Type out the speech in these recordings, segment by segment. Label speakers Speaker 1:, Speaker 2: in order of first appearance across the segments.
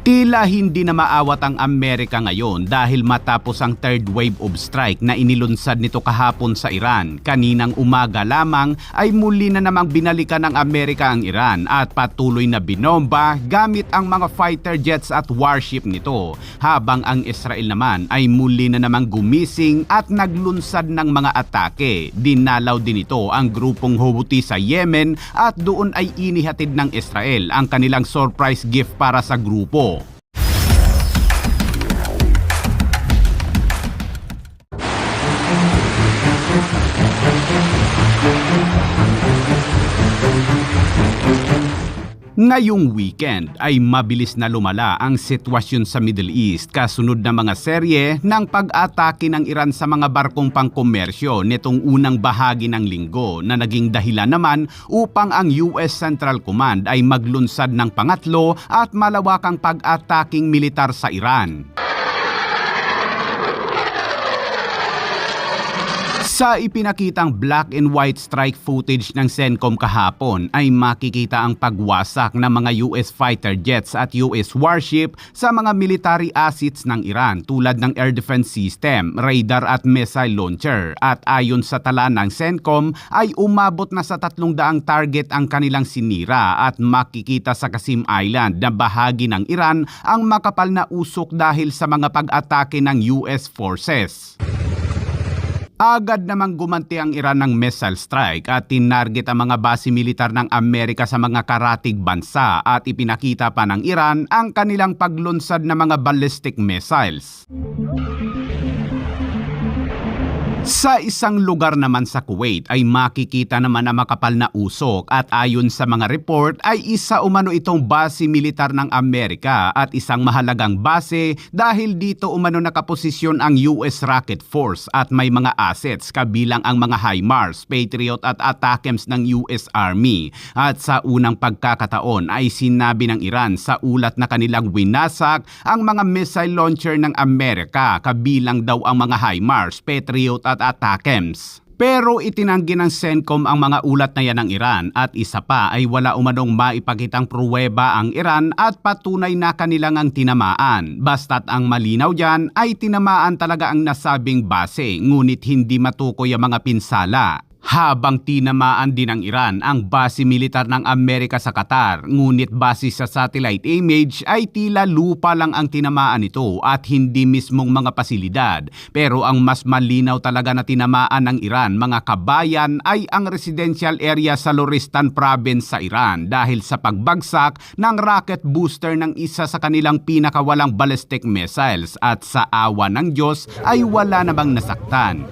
Speaker 1: Tila hindi na maawat ang Amerika ngayon dahil matapos ang third wave of strike na inilunsad nito kahapon sa Iran. Kaninang umaga lamang ay muli na namang binalikan ng Amerika ang Iran at patuloy na binomba gamit ang mga fighter jets at warship nito. Habang ang Israel naman ay muli na namang gumising at naglunsad ng mga atake. Dinalaw din ito ang grupong Houthi sa Yemen at doon ay inihatid ng Israel ang kanilang surprise gift para sa grupo. Ngayong weekend ay mabilis na lumala ang sitwasyon sa Middle East kasunod ng mga serye ng pag-atake ng Iran sa mga barkong pangkomersyo nitong unang bahagi ng linggo na naging dahilan naman upang ang US Central Command ay maglunsad ng pangatlo at malawakang pag-ataking militar sa Iran. Sa ipinakitang black and white strike footage ng CENTCOM kahapon ay makikita ang pagwasak ng mga US fighter jets at US warship sa mga military assets ng Iran tulad ng air defense system, radar at missile launcher. At ayon sa tala ng CENTCOM ay umabot na sa 300 target ang kanilang sinira at makikita sa Qasim Island na bahagi ng Iran ang makapal na usok dahil sa mga pag-atake ng US forces. Agad namang gumanti ang Iran ng missile strike at tinarget ang mga base militar ng Amerika sa mga karatig bansa at ipinakita pa ng Iran ang kanilang paglunsad ng mga ballistic missiles. Sa isang lugar naman sa Kuwait ay makikita naman na makapal na usok at ayon sa mga report ay isa umano itong base militar ng Amerika at isang mahalagang base dahil dito umano nakaposisyon ang US Rocket Force at may mga assets kabilang ang mga HIMARS, Patriot at ATACMS ng US Army. At sa unang pagkakataon ay sinabi ng Iran sa ulat na kanilang winasak ang mga missile launcher ng Amerika kabilang daw ang mga HIMARS, Patriot at ATACMS. Pero itinanggi ng CENTCOM ang mga ulat na yan ng Iran at isa pa ay wala umanong maipakitang pruweba ang Iran at patunay na kanilang ang tinamaan. Basta't ang malinaw dyan ay tinamaan talaga ang nasabing base ngunit hindi matukoy ang mga pinsala. Habang tinamaan din ng Iran ang base militar ng Amerika sa Qatar, ngunit base sa satellite image ay tila lupa lang ang tinamaan nito at hindi mismong mga pasilidad. Pero ang mas malinaw talaga na tinamaan ng Iran mga kabayan ay ang residential area sa Loristan province sa Iran dahil sa pagbagsak ng rocket booster ng isa sa kanilang pinakawalang ballistic missiles at sa awa ng Diyos ay wala namang nasaktan.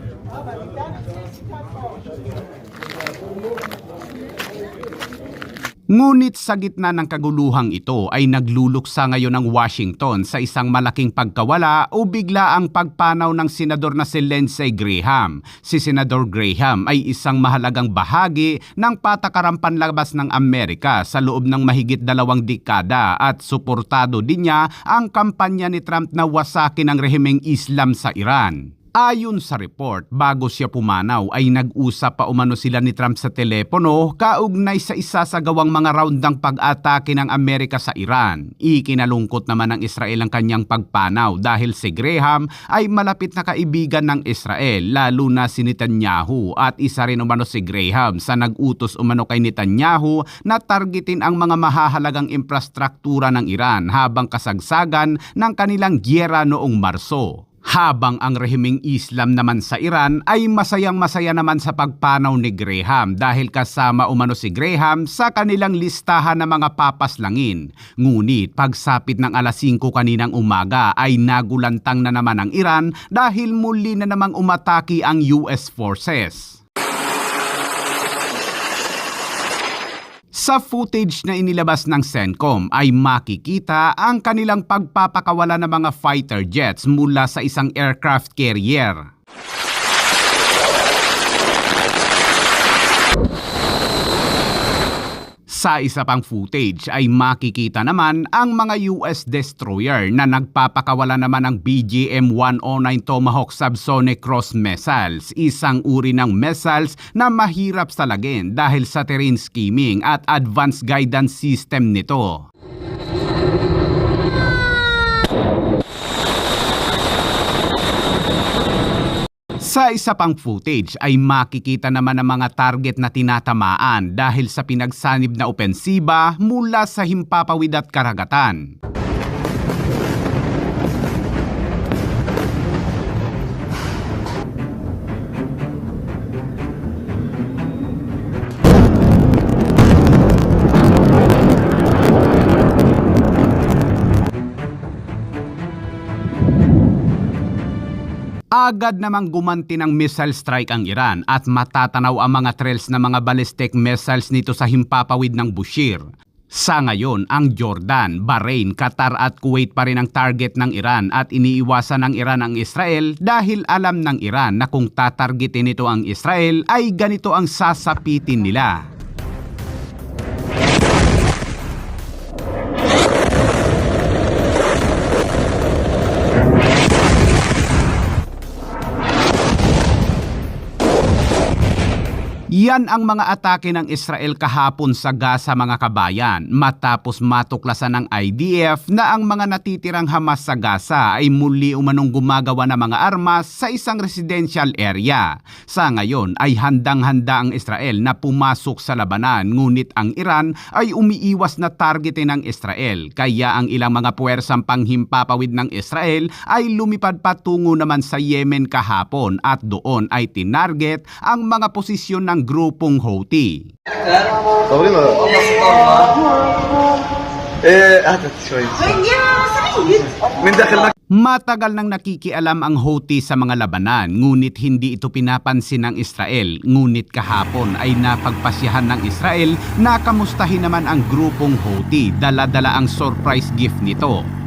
Speaker 1: Ngunit sa gitna ng kaguluhang ito ay nagluluksa ngayon ang Washington sa isang malaking pagkawala o bigla ang pagpanaw ng senador na si Lindsey Graham. Si Senador Graham ay isang mahalagang bahagi ng patakaran panlabas ng Amerika sa loob ng mahigit 2 dekada at suportado din niya ang kampanya ni Trump na wasakin ang rehimeng Islam sa Iran. Ayon sa report, bago siya pumanaw ay nag-usap pa umano sila ni Trump sa telepono kaugnay sa isa sa gawang mga roundang pag-atake ng Amerika sa Iran. Ikinalungkot naman ng Israel ang kanyang pagpanaw dahil si Graham ay malapit na kaibigan ng Israel lalo na si Netanyahu at isa rin umano si Graham sa nag-utos umano kay Netanyahu na targetin ang mga mahahalagang infrastruktura ng Iran habang kasagsagan ng kanilang gyera noong Marso. Habang ang rehimeng Islam naman sa Iran ay masayang-masaya naman sa pagpanaw ni Graham dahil kasama umano si Graham sa kanilang listahan ng mga papaslangin. Ngunit pagsapit ng alas 5 kaninang umaga ay nagulantang na naman ang Iran dahil muli na namang umatake ang US forces. Sa footage na inilabas ng CENTCOM ay makikita ang kanilang pagpapakawala ng mga fighter jets mula sa isang aircraft carrier. Sa isa pang footage ay makikita naman ang mga US destroyer na nagpapakawala naman ng BGM-109 Tomahawk subsonic cross missiles, isang uri ng missiles na mahirap salagin dahil sa terrain skimming at advanced guidance system nito. Sa isa pang footage ay makikita naman ang mga target na tinatamaan dahil sa pinagsanib na opensiba mula sa himpapawid at karagatan. Agad namang gumanti ng missile strike ang Iran at matatanaw ang mga trails ng mga ballistic missiles nito sa himpapawid ng Bushehr. Sa ngayon, ang Jordan, Bahrain, Qatar at Kuwait pa rin ang target ng Iran at iniiwasan ng Iran ang Israel dahil alam ng Iran na kung tatargetin nito ang Israel ay ganito ang sasapitin nila. Yan ang mga atake ng Israel kahapon sa Gaza mga kabayan matapos matuklasan ng IDF na ang mga natitirang Hamas sa Gaza ay muli umanong gumagawa ng mga armas sa isang residential area. Sa ngayon ay handang-handa ang Israel na pumasok sa labanan ngunit ang Iran ay umiiwas na targetin ng Israel kaya ang ilang mga puwersang panghimpapawid ng Israel ay lumipad patungo naman sa Yemen kahapon at doon ay tinarget ang mga posisyon ng grupong Houthi. Matagal nang nakikialam ang Houthi sa mga labanan ngunit hindi ito pinapansin ng Israel. Ngunit kahapon ay napagpasyahan ng Israel na kamustahin naman ang grupong Houthi, dala-dala ang surprise gift nito.